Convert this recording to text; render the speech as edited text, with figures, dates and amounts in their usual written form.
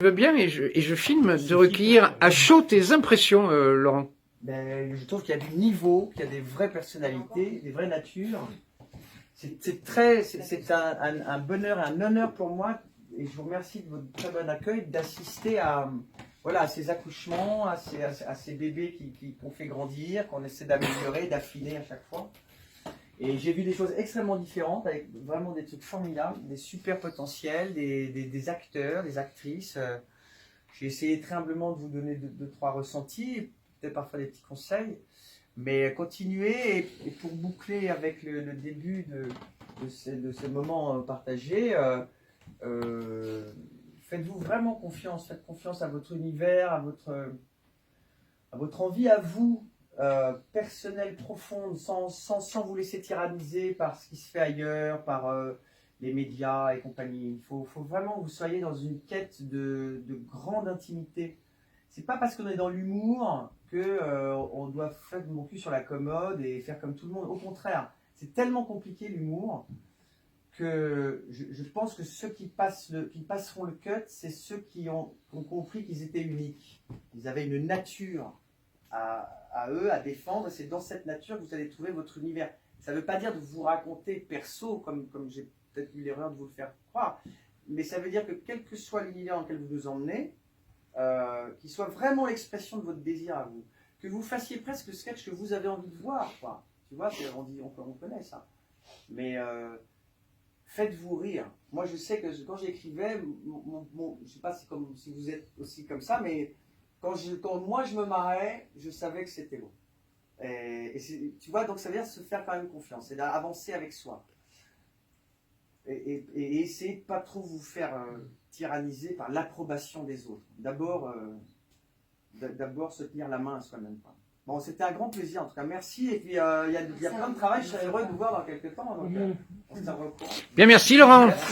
Je veux bien et je filme de recueillir à chaud tes impressions, Laurent. Ben, je trouve qu'il y a du niveau, qu'il y a des vraies personnalités, des vraies natures. C'est un bonheur et un honneur pour moi, et je vous remercie de votre très bon accueil, d'assister à, voilà, à ces accouchements, à ces bébés qu'on fait grandir, qu'on essaie d'améliorer, d'affiner à chaque fois. Et j'ai vu des choses extrêmement différentes, avec vraiment des trucs formidables, des super potentiels, des acteurs, des actrices. J'ai essayé très humblement de vous donner deux, trois ressentis, peut-être parfois des petits conseils, mais continuez, et pour boucler avec le début de ce moment partagé, faites-vous vraiment confiance, faites confiance à votre univers, à votre envie à vous, personnelle, profonde, sans vous laisser tyranniser par ce qui se fait ailleurs, par les médias et compagnie. Il faut vraiment que vous soyez dans une quête de grande intimité. C'est pas parce qu'on est dans l'humour que on doit faire mon cul sur la commode et faire comme tout le monde. Au contraire, c'est tellement compliqué l'humour que je pense que ceux qui passeront le cut, c'est ceux qui ont compris qu'ils étaient uniques. Ils avaient une nature à eux, à défendre, et c'est dans cette nature que vous allez trouver votre univers. Ça ne veut pas dire de vous raconter perso, comme j'ai peut-être eu l'erreur de vous le faire croire, mais ça veut dire que quel que soit l'univers dans lequel vous nous emmenez, qu'il soit vraiment l'expression de votre désir à vous, que vous fassiez presque le sketch que vous avez envie de voir, quoi. Tu vois, on connaît ça. Mais faites-vous rire. Moi, je sais que quand j'écrivais, je ne sais pas si vous êtes aussi comme ça, mais quand moi je me marrais, je savais que c'était bon. Et tu vois, donc ça veut dire se faire quand même confiance et d'avancer avec soi. Et essayer de ne pas trop vous faire tyranniser par l'approbation des autres. D'abord se tenir la main à soi-même. Bon, c'était un grand plaisir en tout cas. Merci. Et puis il y a plein de travail. Je serais heureux de vous voir dans quelques temps. Donc, on se tient au courant. Bien, merci Laurent. Merci.